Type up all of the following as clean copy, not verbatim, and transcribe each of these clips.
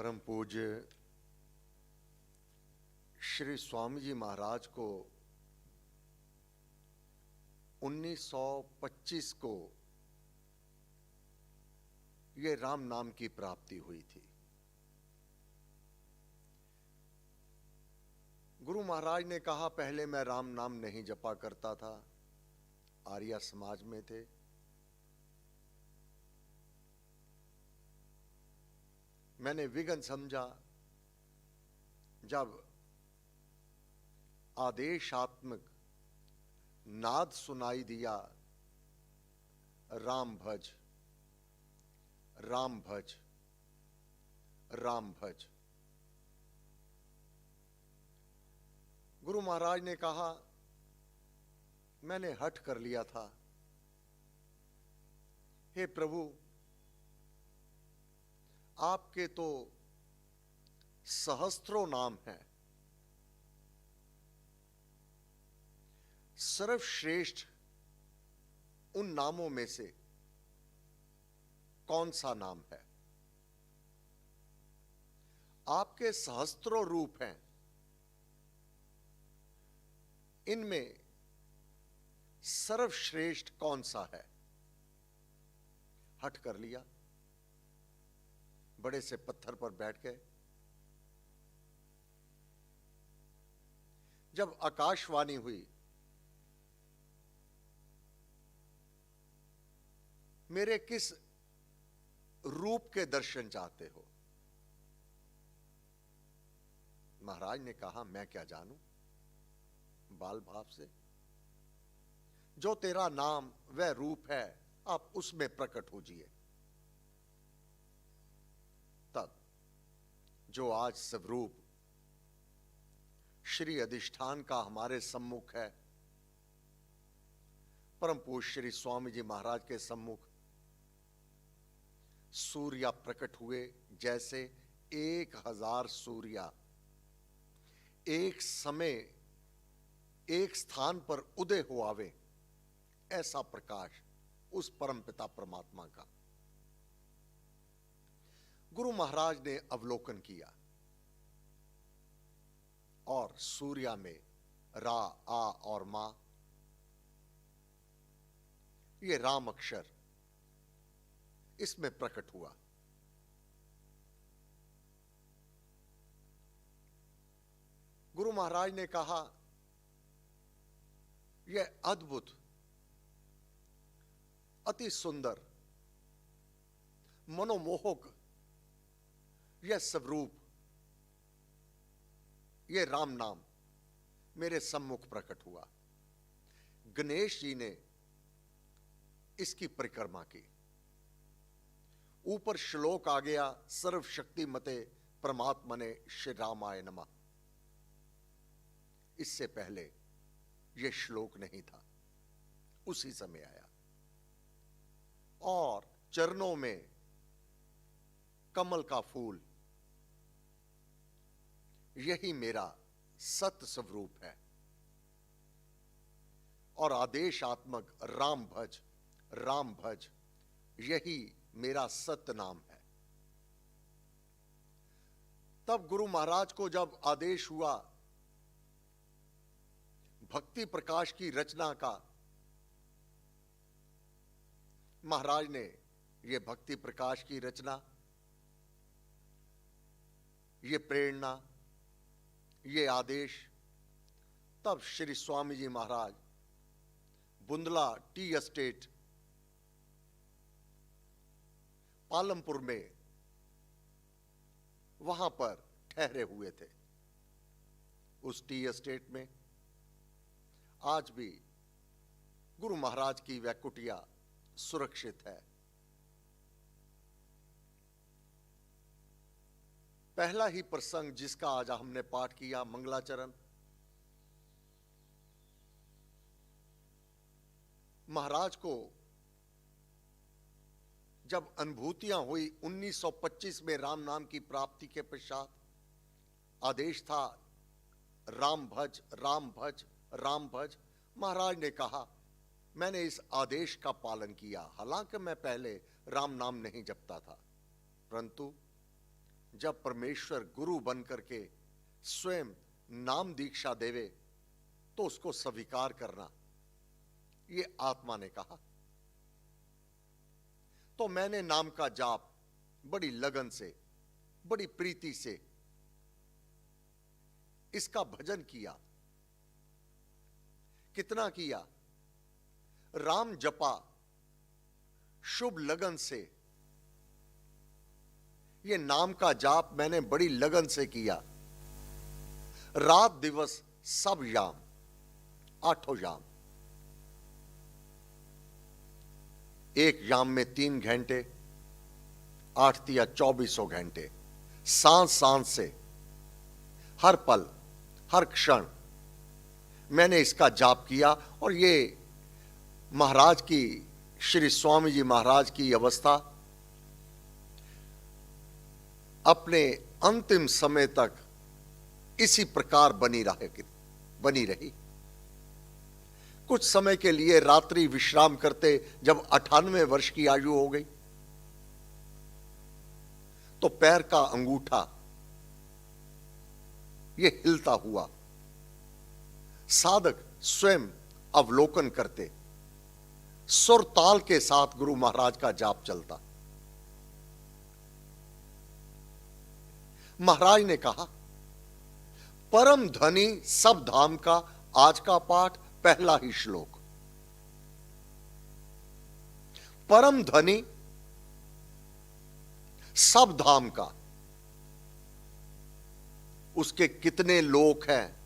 परम पूज्य श्री स्वामी जी महाराज को 1925 को ये राम नाम की प्राप्ति हुई थी। गुरु महाराज ने कहा, पहले मैं राम नाम नहीं जपा करता था, आर्य समाज में थे। मैंने विघ्न समझा जब आदेशात्मक नाद सुनाई दिया, राम भज, राम भज, राम भज। गुरु महाराज ने कहा, मैंने हठ कर लिया था, हे प्रभु आपके तो सहस्त्रों नाम हैं, सर्वश्रेष्ठ उन नामों में से कौन सा नाम है? आपके सहस्त्रों रूप हैं, इनमें सर्वश्रेष्ठ कौन सा है? हट कर लिया, बड़े से पत्थर पर बैठ गए। जब आकाशवाणी हुई, मेरे किस रूप के दर्शन चाहते हो? महाराज ने कहा, मैं क्या जानूं, बाल भाव से जो तेरा नाम वह रूप है, आप उसमें प्रकट होजिए। तब जो आज स्वरूप श्री अधिष्ठान का हमारे सम्मुख है, परम पूज्य श्री स्वामी जी महाराज के सम्मुख सूर्य प्रकट हुए, जैसे 1000 सूर्य एक समय एक स्थान पर उदय हो आवे, ऐसा प्रकाश उस परम पिता परमात्मा का। गुरु महाराज ने अवलोकन किया और सूर्य में रा, आ और मा, ये राम अक्षर इसमें प्रकट हुआ। गुरु महाराज ने कहा, यह अद्भुत, अति सुंदर, मनोमोहक यह स्वरूप, यह राम नाम मेरे सम्मुख प्रकट हुआ। गणेश जी ने इसकी परिक्रमा की। ऊपर श्लोक आ गया, सर्वशक्ति मते परमात्मने श्री रामाय नमः। इससे पहले यह श्लोक नहीं था, उसी समय आया। और चरणों में कमल का फूल, यही मेरा सत स्वरूप है। और आदेशात्मक राम भज, राम भज, यही मेरा सत्य नाम है। तब गुरु महाराज को जब आदेश हुआ भक्ति प्रकाश की रचना का, महाराज ने यह भक्ति प्रकाश की रचना, ये प्रेरणा, ये आदेश, तब श्री स्वामी जी महाराज बुंदला टी एस्टेट पालमपुर में वहां पर ठहरे हुए थे। उस टी एस्टेट में आज भी गुरु महाराज की वह कुटिया सुरक्षित है। पहला ही प्रसंग जिसका आज हमने पाठ किया, मंगलाचरण, महाराज को जब अनुभूतियां हुई 1925 में राम नाम की प्राप्ति के पश्चात, आदेश था राम भज, राम भज, राम भज। महाराज ने कहा, मैंने इस आदेश का पालन किया। हालांकि मैं पहले राम नाम नहीं जपता था, परंतु जब परमेश्वर गुरु बन करके स्वयं नाम दीक्षा देवे तो उसको स्वीकार करना, ये आत्मा ने कहा। तो मैंने नाम का जाप बड़ी लगन से, बड़ी प्रीति से इसका भजन किया। कितना किया? राम जपा शुभ लगन से। ये नाम का जाप मैंने बड़ी लगन से किया, रात दिवस सब याम, 8 याम। एक याम में 3 घंटे, 8 तिया 2400 घंटे, सांस सांस से, हर पल हर क्षण मैंने इसका जाप किया। और ये महाराज की, श्री स्वामी जी महाराज की अवस्था अपने अंतिम समय तक इसी प्रकार बनी रही। कुछ समय के लिए रात्रि विश्राम करते, जब 98 वर्ष की आयु हो गई तो पैर का अंगूठा ये हिलता हुआ साधक स्वयं अवलोकन करते, सुर ताल के साथ गुरु महाराज का जाप चलता। महाराज ने कहा, परम धनी सब धाम का आज का पाठ, पहला ही श्लोक। परम धनी सब धाम का, उसके कितने लोक हैं,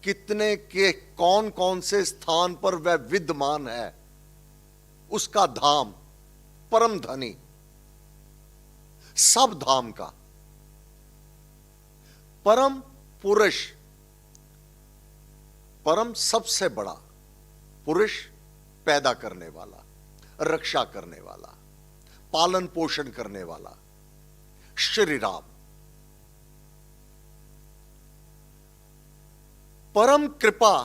कितने के कौन कौन से स्थान पर वह विद्यमान है, उसका धाम परम धनी सब धाम का। परम पुरुष, परम सबसे बड़ा, पुरुष पैदा करने वाला, रक्षा करने वाला, पालन पोषण करने वाला श्री राम। परम कृपा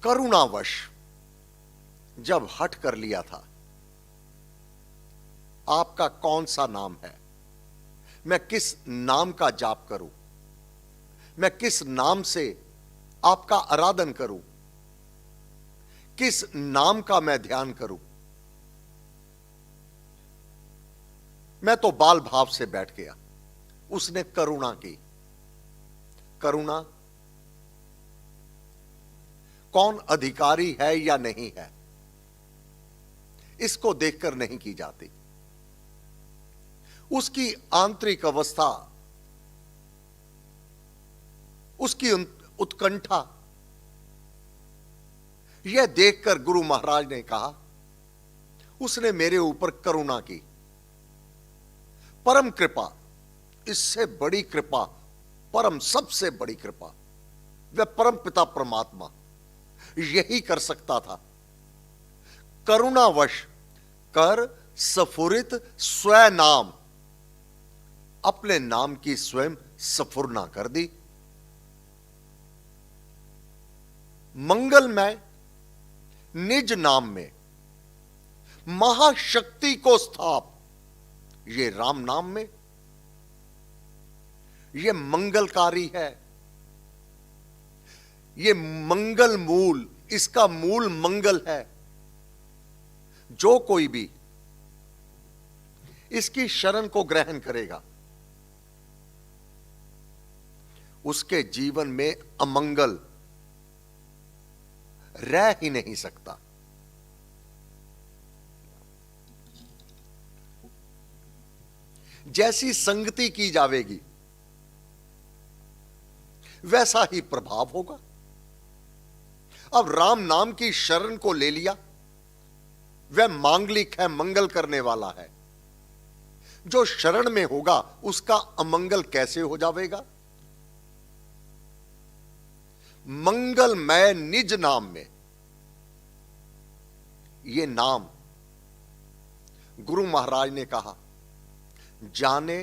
करुणावश जब हट कर लिया था, आपका कौन सा नाम है, मैं किस नाम का जाप करूं, मैं किस नाम से आपका आराधन करूं, किस नाम का मैं ध्यान करूं। मैं तो बाल भाव से बैठ गया। उसने करुणा की। करुणा कौन अधिकारी है या नहीं है, इसको देखकर नहीं की जाती। उसकी आंतरिक अवस्था, उसकी उत्कंठा, यह देखकर गुरु महाराज ने कहा, उसने मेरे ऊपर करुणा की। परम कृपा, इससे बड़ी कृपा, परम सबसे बड़ी कृपा वह परम पिता परमात्मा यही कर सकता था। करुणावश कर सफुरित स्वनाम, अपने नाम की स्वयं सफुरना कर दी। मंगलमय निज नाम में महाशक्ति को स्थाप, ये राम नाम में ये मंगलकारी है। ये मंगल मूल, इसका मूल मंगल है। जो कोई भी इसकी शरण को ग्रहण करेगा, उसके जीवन में अमंगल रह ही नहीं सकता। जैसी संगति की जाएगी वैसा ही प्रभाव होगा। अब राम नाम की शरण को ले लिया, वह मांगलिक है, मंगल करने वाला है। जो शरण में होगा उसका अमंगल कैसे हो जाएगा? मंगलमय निज नाम में, यह नाम गुरु महाराज ने कहा, जाने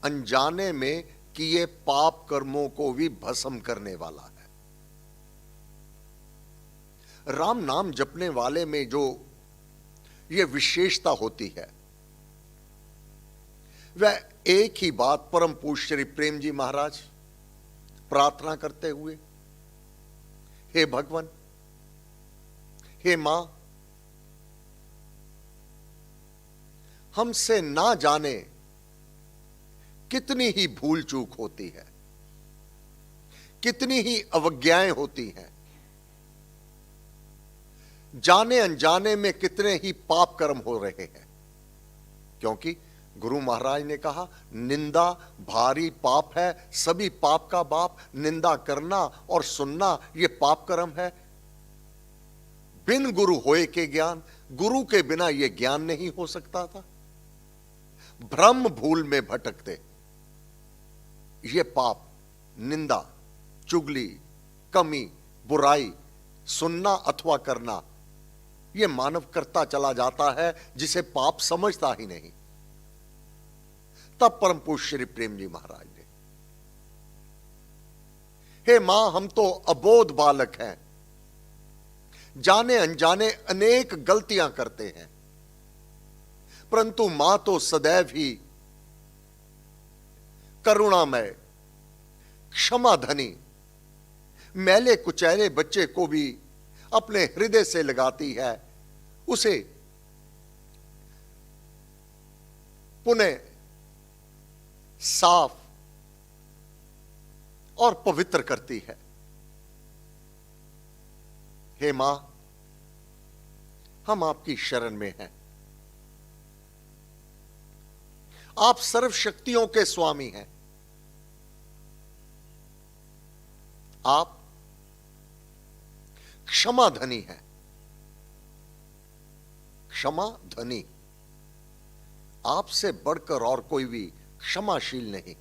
अनजाने में किए पाप कर्मों को भी भस्म करने वाला है। राम नाम जपने वाले में जो ये विशेषता होती है, वह एक ही बात परम पूज्य श्री प्रेम जी महाराज प्रार्थना करते हुए, हे भगवान, हे मां, हमसे ना जाने कितनी ही भूल चूक होती है, कितनी ही अवज्ञाएं होती हैं, जाने अनजाने में कितने ही पाप कर्म हो रहे हैं। क्योंकि गुरु महाराज ने कहा, निंदा भारी पाप है, सभी पाप का बाप। निंदा करना और सुनना ये पाप कर्म है। बिन गुरु होए के ज्ञान, गुरु के बिना ये ज्ञान नहीं हो सकता था। भ्रम भूल में भटकते ये पाप, निंदा, चुगली, कमी, बुराई, सुनना अथवा करना, ये मानव करता चला जाता है, जिसे पाप समझता ही नहीं। तब परम पूज्य श्री प्रेम जी महाराज ने, हे मां, हम तो अबोध बालक हैं, जाने अनजाने अनेक गलतियां करते हैं, परंतु मां तो सदैव ही करुणामय, क्षमाधनी, मैले कुचैले बच्चे को भी अपने हृदय से लगाती है, उसे पुनः साफ और पवित्र करती है। हे मां, हम आपकी शरण में हैं। आप सर्व शक्तियों के स्वामी हैं। आप क्षमा धनी है, क्षमा धनी। आपसे बढ़कर और कोई भी क्षमाशील नहीं।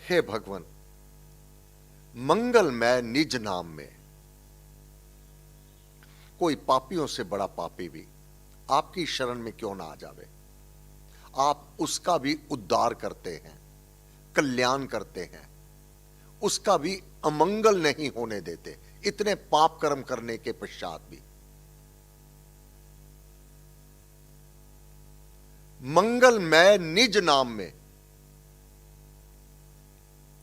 हे भगवान, मंगलमय निज नाम में कोई पापियों से बड़ा पापी भी आपकी शरण में क्यों ना आ जावे, आप उसका भी उद्धार करते हैं, कल्याण करते हैं, उसका भी अमंगल नहीं होने देते, इतने पाप कर्म करने के पश्चात भी। मंगलमय निज नाम में,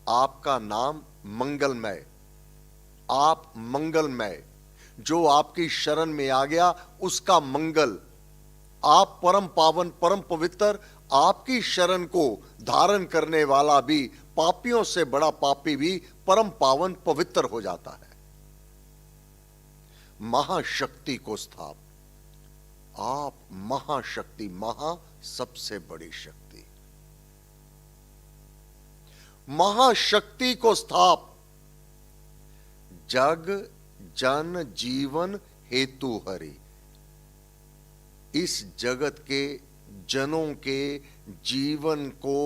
आपका नाम मंगलमय, आप मंगलमय, जो आपकी शरण में आ गया उसका मंगल, आप परम पावन परम पवित्र, आपकी शरण को धारण करने वाला भी पापियों से बड़ा पापी भी परम पावन पवित्र हो जाता है। महाशक्ति को स्थाप, आप महाशक्ति, महा सबसे बड़ी शक्ति, महाशक्ति को स्थाप, जग जन जीवन हेतु हरि, इस जगत के जनों के जीवन को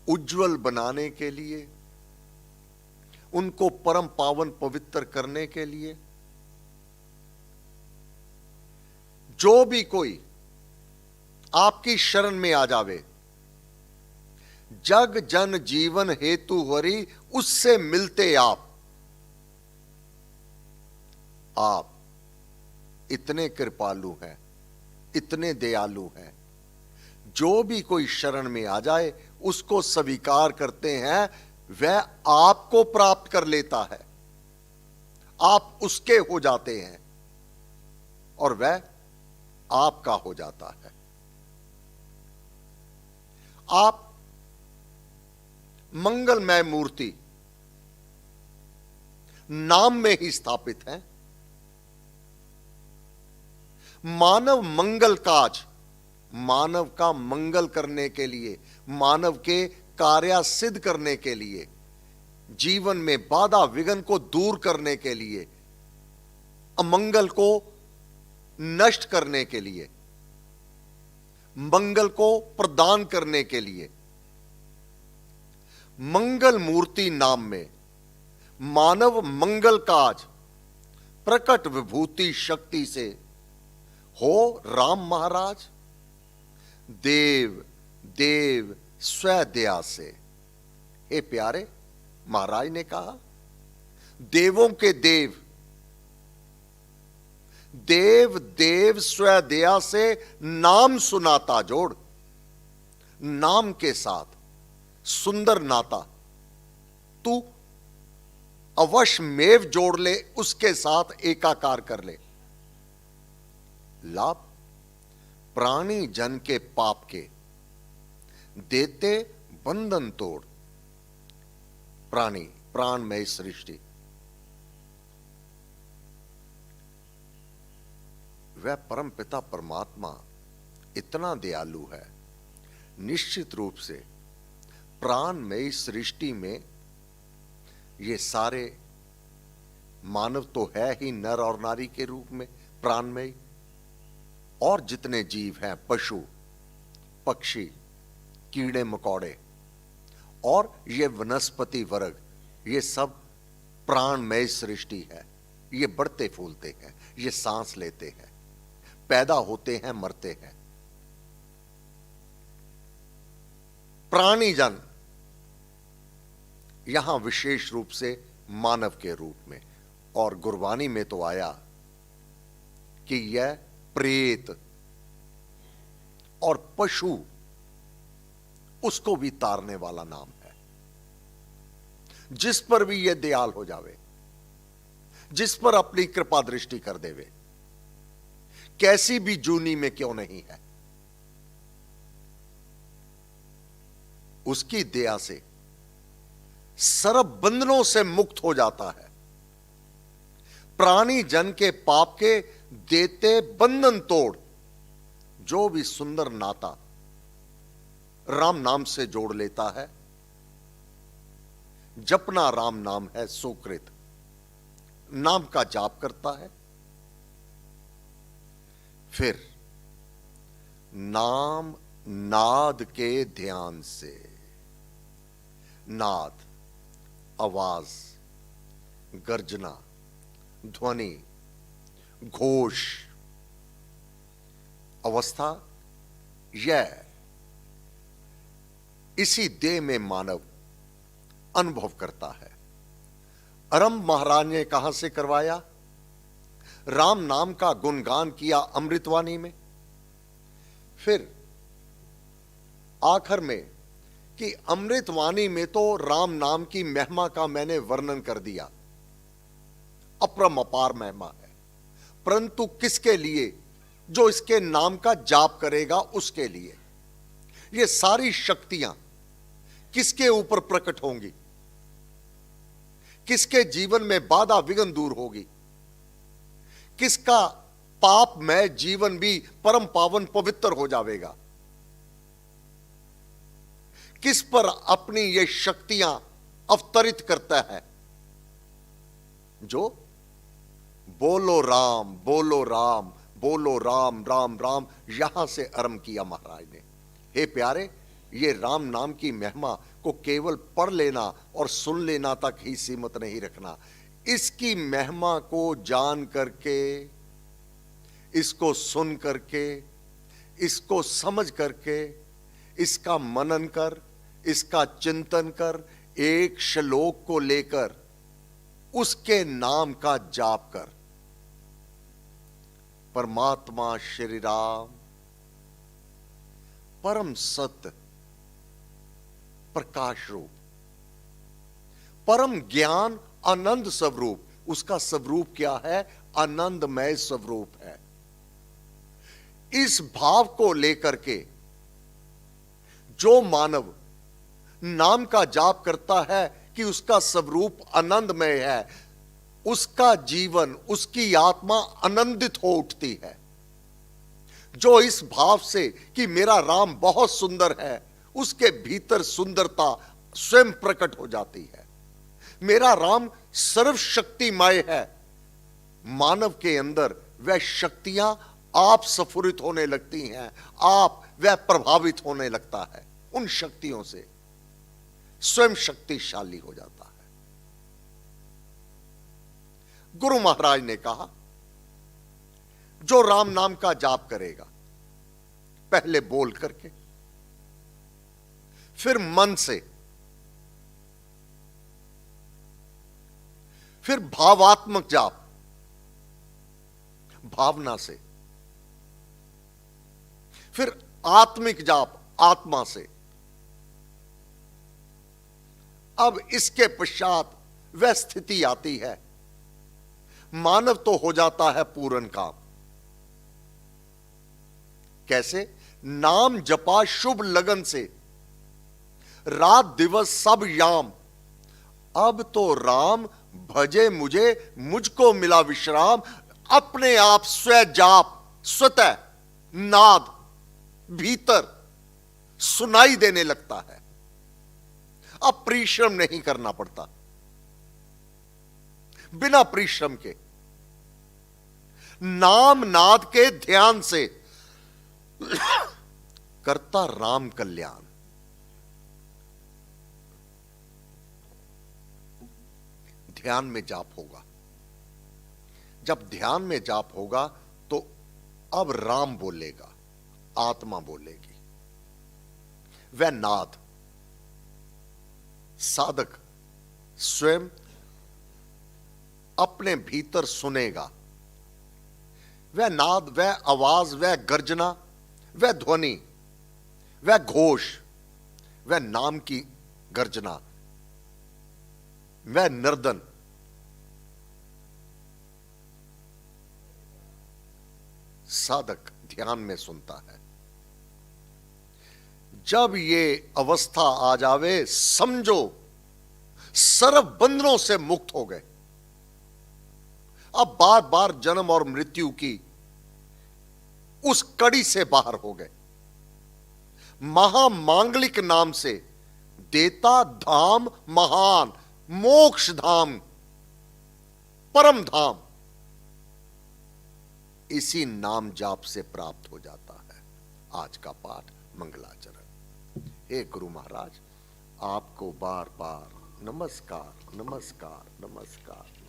उज्जवल बनाने के लिए, उनको परम पावन पवित्र करने के लिए, जो भी कोई आपकी शरण में आ जावे, जग जन जीवन हेतु हरि, उससे मिलते आप इतने कृपालु हैं, इतने दयालु हैं, जो भी कोई शरण में आ जाए उसको स्वीकार करते हैं, वह आपको प्राप्त कर लेता है, आप उसके हो जाते हैं और वह आपका हो जाता है। आप मंगलमय मूर्ति नाम में ही स्थापित हैं। मानव मंगल काज, मानव का मंगल करने के लिए, मानव के कार्य सिद्ध करने के लिए, जीवन में बाधा विघ्न को दूर करने के लिए, अमंगल को नष्ट करने के लिए, मंगल को प्रदान करने के लिए, मंगल मूर्ति नाम में मानव मंगल काज प्रकट विभूति शक्ति से हो राम महाराज देव देव स्वदया से। हे प्यारे, महाराज ने कहा, देवों के देव, देव देव स्वदया से नाम सुनाता जोड़। नाम के साथ सुंदर नाता तू अवश्य मेव जोड़ ले, उसके साथ एकाकार कर ले। लाभ प्राणी जन के पाप के देते बंधन तोड़। प्राणी प्राणमय सृष्टि, वह परम पिता परमात्मा इतना दयालु है, निश्चित रूप से प्राणमयी सृष्टि में ये सारे मानव तो है ही नर और नारी के रूप में प्राणमयी, और जितने जीव हैं, पशु पक्षी कीड़े मकोड़े और ये वनस्पति वर्ग, ये सब प्राणमय सृष्टि है। ये बढ़ते फूलते हैं, ये सांस लेते हैं, पैदा होते हैं, मरते हैं। प्राणीजन यहां विशेष रूप से मानव के रूप में, और गुरबानी में तो आया कि यह प्रेत और पशु उसको भी तारने वाला नाम है। जिस पर भी यह दयाल हो जावे, जिस पर अपनी कृपा दृष्टि कर देवे, कैसी भी जूनी में क्यों नहीं है, उसकी दया से सर्व बंधनों से मुक्त हो जाता है। प्राणी जन के पाप के देते बंधन तोड़। जो भी सुंदर नाता राम नाम से जोड़ लेता है, जपना राम नाम है सुकृत, नाम का जाप करता है, फिर नाम नाद के ध्यान से, नाद आवाज, गर्जना, ध्वनि, घोष, अवस्था, यह इसी देह में मानव अनुभव करता है। आरंभ महाराज ने कहां से करवाया? राम नाम का गुणगान किया अमृतवाणी में, फिर आखिर में कि अमृतवाणी में तो राम नाम की महिमा का मैंने वर्णन कर दिया, अपरम-अपार महिमा है, परंतु किसके लिए? जो इसके नाम का जाप करेगा उसके लिए। ये सारी शक्तियां किसके ऊपर प्रकट होंगी? किसके जीवन में बाधा विघ्न दूर होगी? किसका पापमय जीवन भी परम पावन पवित्र हो जाएगा? किस पर अपनी ये शक्तियां अवतरित करता है? जो बोलो राम, बोलो राम, बोलो राम, राम राम, यहां से आरंभ किया महाराज ने। हे प्यारे, ये राम नाम की महिमा को केवल पढ़ लेना और सुन लेना तक ही सीमित नहीं रखना। इसकी महिमा को जान करके, इसको सुन करके, इसको समझ करके, इसका मनन कर, इसका चिंतन कर, एक श्लोक को लेकर उसके नाम का जाप कर। परमात्मा श्री राम परम सत्य प्रकाश रूप, परम ज्ञान आनंद स्वरूप। उसका स्वरूप क्या है? आनंदमय स्वरूप है। इस भाव को लेकर के जो मानव नाम का जाप करता है कि उसका स्वरूप आनंदमय है, उसका जीवन, उसकी आत्मा आनंदित हो उठती है। जो इस भाव से कि मेरा राम बहुत सुंदर है, उसके भीतर सुंदरता स्वयं प्रकट हो जाती है। मेरा राम सर्वशक्तिमय है, मानव के अंदर वह शक्तियां आप स्फुरित होने लगती हैं, आप वह प्रभावित होने लगता है। उन शक्तियों से स्वयं शक्तिशाली हो जाता है। गुरु महाराज ने कहा, जो राम नाम का जाप करेगा, पहले बोल करके, फिर मन से, फिर भावात्मक जाप। भावना से, फिर आत्मिक जाप आत्मा से। अब इसके पश्चात वह स्थिति आती है, मानव तो हो जाता है पूर्ण काम। कैसे? नाम जपा शुभ लगन से, रात दिवस सब याम। अब तो राम भजे मुझे, मुझको मिला विश्राम। अपने आप स्व जाप, स्वतः नाद भीतर सुनाई देने लगता है। अब परिश्रम नहीं करना पड़ता, बिना परिश्रम के नाम नाद के ध्यान से करता राम कल्याण। ध्यान में जाप होगा। जब ध्यान में जाप होगा तो अब राम बोलेगा, आत्मा बोलेगी। वह नाद साधक स्वयं अपने भीतर सुनेगा। वह नाद, वह आवाज, वह गर्जना, वह ध्वनि, वह घोष, वह नाम की गर्जना, वह नर्दन साधक ध्यान में सुनता है। जब ये अवस्था आ जावे, समझो सर्व बंधनों से मुक्त हो गए। अब बार बार जन्म और मृत्यु की उस कड़ी से बाहर हो गए। महामांगलिक नाम से देता धाम महान, मोक्ष धाम, परम धाम इसी नाम जाप से प्राप्त हो जाता है। आज का पाठ मंगलाचरण। हे गुरु महाराज, आपको बार बार नमस्कार, नमस्कार, नमस्कार।